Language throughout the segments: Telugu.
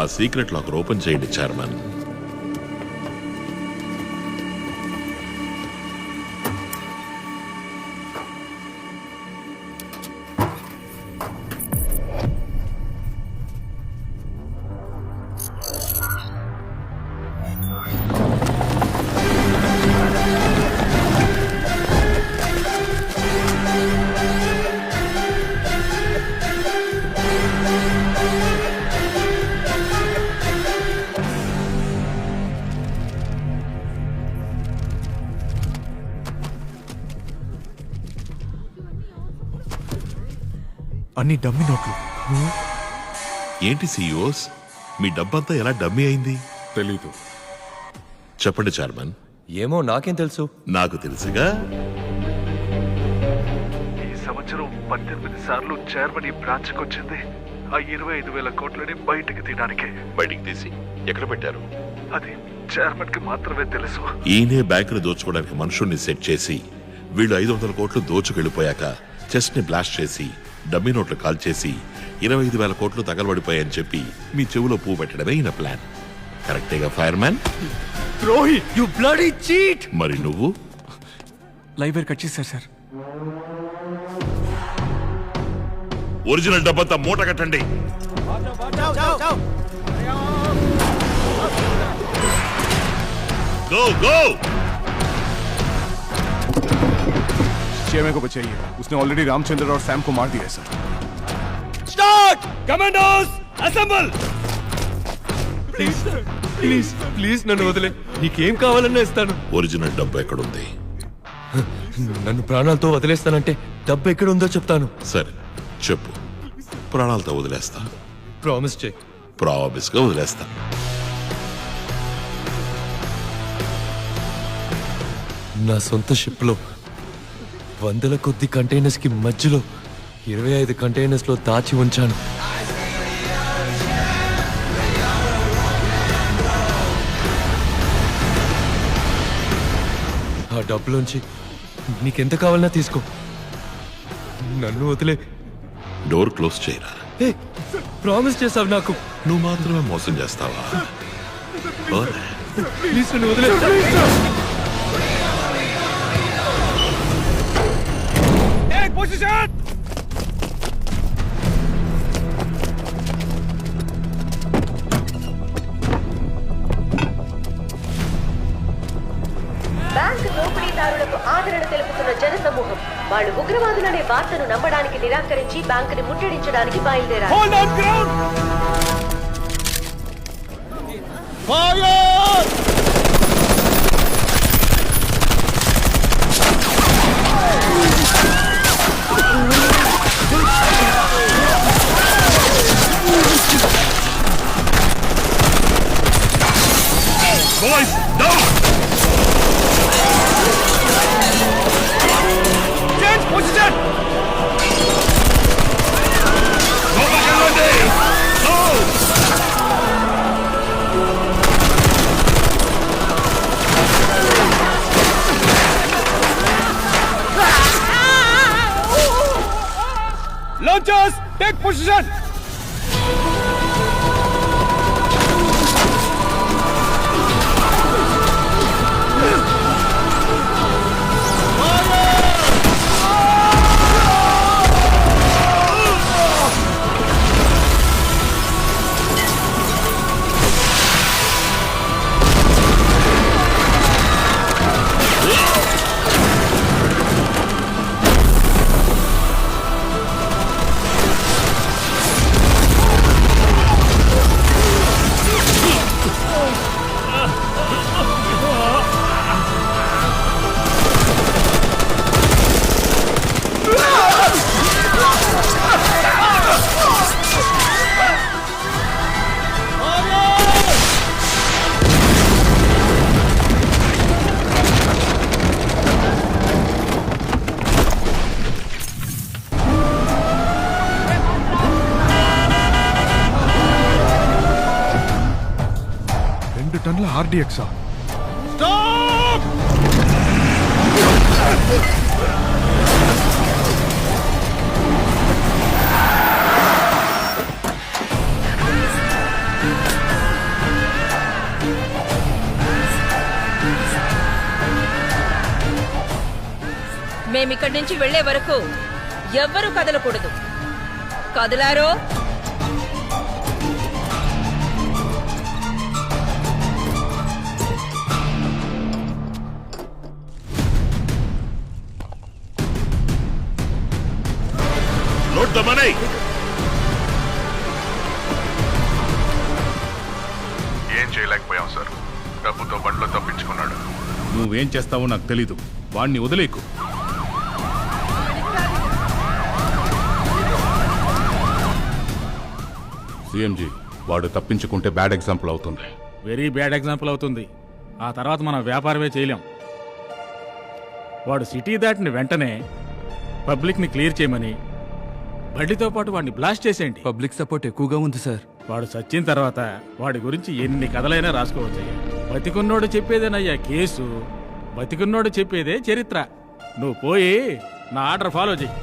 ఆ సీక్రెట్ లాకర్ ఓపెన్ చేయండి చైర్మన్. అన్ని డమ్మీ నోట్లు. ఏంటి సీఈఓస్, మీ డబ్బంతా ఎలా డమ్మీ అయింది? తెలీదు. చెప్పండి చైర్మన్. ఏమో నాకేం తెలుసు. నాకు తెలుసుగా. ఈ సంవత్సరం 18 సార్లు చైర్మన్ ఈ బ్రాంచ్ కి వచ్చింది. ఆ 25,000 కోట్లని బయటికి తీయడానికే. బయటికి తీసి ఎక్కడ పెట్టారు? అది చైర్మన్ కి మాత్రమే తెలుసు. ఈయనే బ్యాంకును దోచుకోవడానికి మనుషుల్ని సెట్ చేసి వీళ్ళు 500 కోట్లు దోచుకెళ్లిపోయాక చెస్ట్ ని బ్లాస్ట్ చేసి డమ్మీ నోట్లు కాల్ చేసి 25,000 కోట్లు తగలబడిపోయాయని చెప్పి మీ చెవులో పువ్వు పెట్టడమే ఈయన ప్లాన్. కరెక్టేగా ఫైర్ మ్యాన్? ద్రోహి, యు బ్లడీ చీట్. మరి నువ్వు? లైవ్ వైర్ కట్ చేశారు సార్. ఒరిజినల్ డబ్బంతా మూట కట్టండి. Go go. चेयरमैन को बचाइए, उसने ऑलरेडी रामचंद्र और सैम को मार दिया है sir. Start. Commandos assemble. Please please please నన్ను వదిలే. నీకేం కావాలన్నా ఇస్తాను. ఒరిజినల్ డబ్బు ఎక్కడుంది? నన్ను ప్రాణాలతో వదిలేస్తానంటే డబ్బు ఎక్కడ ఉందో చెప్తాను. సరే చెప్పు, ప్రాణాలతో వదిలేస్తా. ప్రామిస్ చేయి. ప్రామిస్ గా వదిలేస్తా. నా సొంత షిప్ లో 100 కొద్ది కంటైనర్స్ కి మధ్యలో 25 కంటైనర్స్ లో దాచి ఉంచాను. ఆ డబ్బులోంచి నీకెంత కావాలన్నా తీసుకో. నన్ను వదిలే. డోర్ క్లోజ్ చేయరా. ప్రామిస్ చేసావు నాకు. నువ్వు మాత్రమే మోసం చేస్తావా? ఓరే. ప్లీజ్ నన్ను వదిలే. బ్యాంకు దోపిడీదారులకు ఆదరణ తెలుపుతున్న జనసమూహం వాళ్ళు ఉగ్రవాదులనే వార్తను నమ్మడానికి నిరాకరించి బ్యాంకుని ముట్టడించడానికి బయలుదేరారు. Boys, down! Change position. Launchers, take position. టన్నుల ఆర్డీఎక్సా? మేమిక్కడి నుంచి వెళ్లే వరకు ఎవ్వరూ కదలకూడదు. కదలారో లోడ్ ద మనీ. ఏం చేయలేకపోయాం సార్. డబ్బుతో బండ్లో తప్పించుకున్నాడు. నువ్వేం చేస్తావో నాకు తెలీదు. వాణ్ణి వదిలేకు. సిఎంజీ, వాడు తప్పించుకుంటే బ్యాడ్ ఎగ్జాంపుల్ అవుతుంది. వెరీ బ్యాడ్ ఎగ్జాంపుల్ అవుతుంది. ఆ తర్వాత మనం వ్యాపారమే చేయలేం. వాడు సిటీ దాటిన వెంటనే పబ్లిక్ని క్లియర్ చేయమని బండితో పాటు వాడిని బ్లాస్ట్ చేసేయండి. పబ్లిక్ సపోర్ట్ ఎక్కువగా ఉంది సార్. వాడు చచ్చిన తర్వాత వాడి గురించి ఎన్ని కథలైనా రాసుకోవచ్చయ్యా. బతికున్నోడు చెప్పేదేనయ్యా కేసు, బతికున్నోడు చెప్పేదే చరిత్ర. నువ్వు పోయి నా ఆర్డర్ ఫాలో చెయ్యి.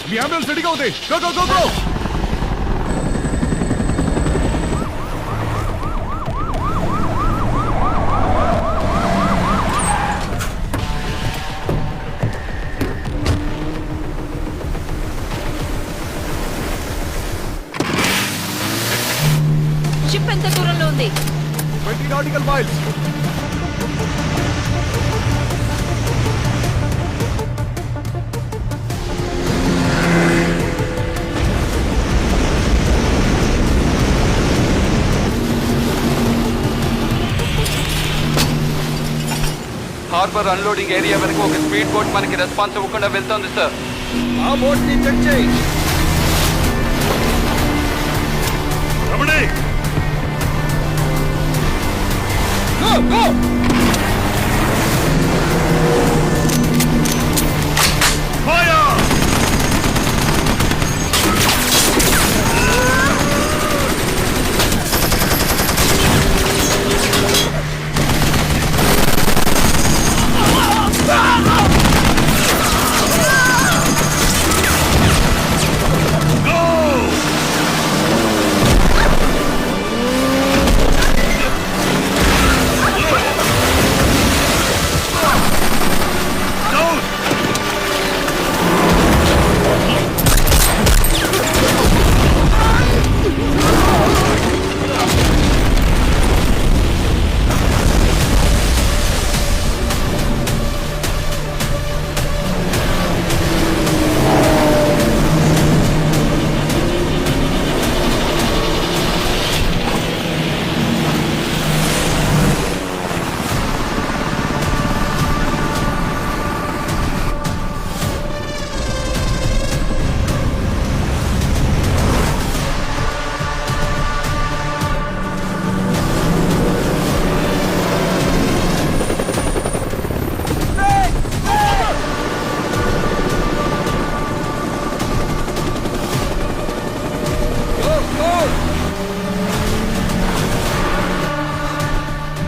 మీ అంబులెన్స్ రెడీగా ఉంది. Go go go go. Ship ఎంత దూరంలో ఉంది? 20 nautical miles. Harbour unloading area వరకు ఒక స్పీడ్ బోట్ మనకి రెస్పాన్స్ ఇవ్వకుండా వెళ్తోంది సార్. ఆ బోట్ ని చెక్ చేయి. Ramani, go go. Fire.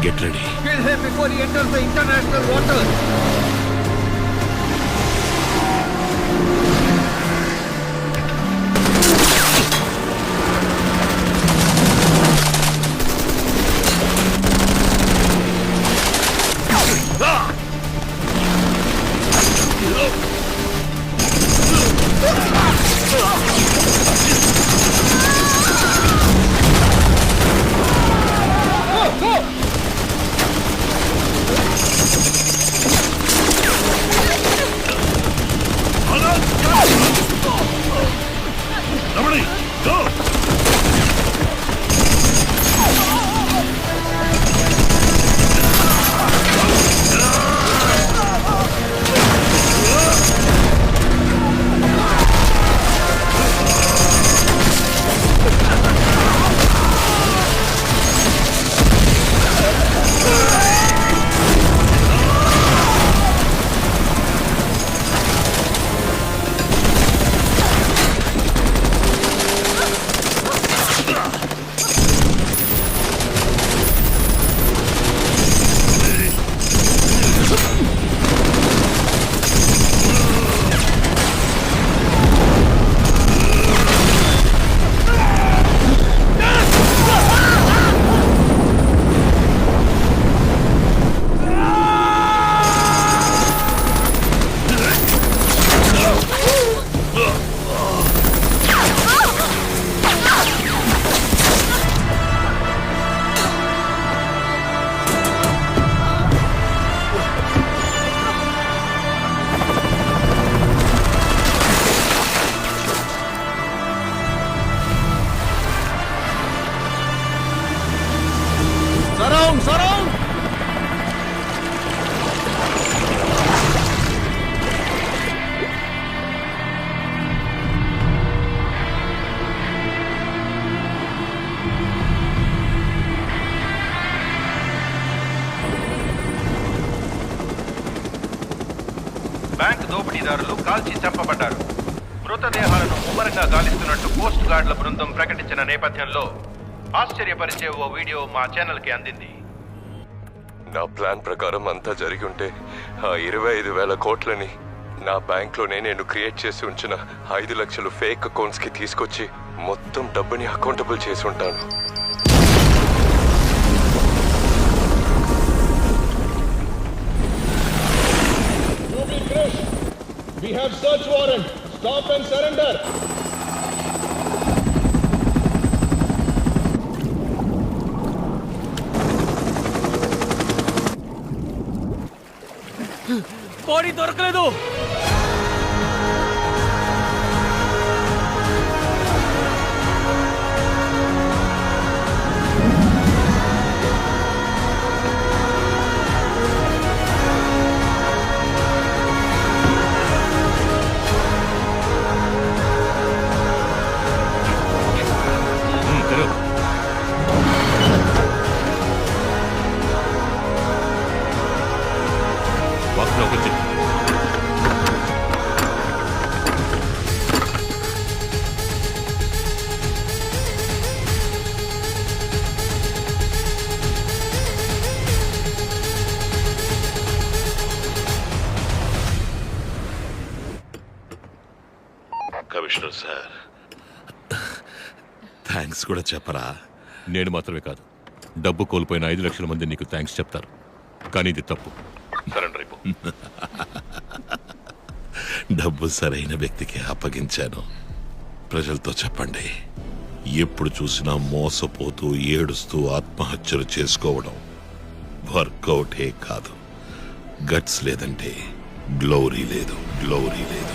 Get ready. Kill him before he enters the international waters. దోపిడీదారులు కాల్చి చంపబడ్డారు. మృతదేహాలను ముమ్మరంగా గాలిస్తున్నట్టు కోస్ట్ గార్డుల బృందం ప్రకటించిన నేపథ్యంలో ఆశ్చర్యపరిచే ఓ వీడియో మా ఛానల్కి అందింది. నా ప్లాన్ ప్రకారం అంతా జరిగి ఉంటే ఆ 25,000 కోట్లని నా బ్యాంక్లోనే నేను క్రియేట్ చేసి ఉంచిన 5 లక్షలు ఫేక్ అకౌంట్స్కి తీసుకొచ్చి మొత్తం డబ్బుని అకౌంటబుల్ చేసి ఉంటాను. We have search warrant. Stop and surrender. Body దొరకలేదు. బాక్స్లోకి వచ్చి కమిషనర్ సార్, థ్యాంక్స్ కూడా చెప్పరా? నేను మాత్రమే కాదు, డబ్బు కోల్పోయిన 5 లక్షల మంది నీకు థ్యాంక్స్ చెప్తారు. కానీ ఇది తప్పు. సరెండర్ అయిపో. డబ్బు సరైన వ్యక్తికి అప్పగించాను. ప్రజలతో చెప్పండి, ఎప్పుడు చూసినా మోసపోతూ ఏడుస్తూ ఆత్మహత్యలు చేసుకోవడం వర్కౌటే కాదు. గట్స్ లేదంటే గ్లోరీ లేదు, గ్లోరీ లేదు.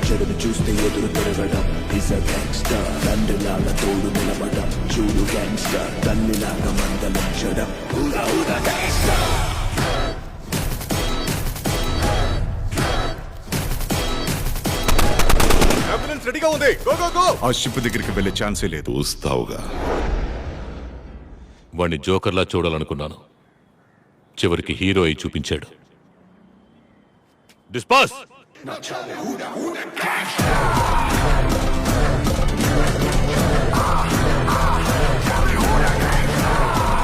చెడును చూస్తే ఎదురు తిరగడం. Is a gangster. తండ్రిలాగా తోడు నిలబడం. చూడు గ్యాంగ్స్టర్. తల్లిలాగా మందలించడం. రెడీగా ఉంది. ఆ షిప్ దగ్గరికి వెళ్ళే ఛాన్సే లేదు. చూస్తావుగా. వాణ్ణి జోకర్లా చూడాలనుకున్నాను, చివరికి హీరో అయి చూపించాడు. డిస్పాస్.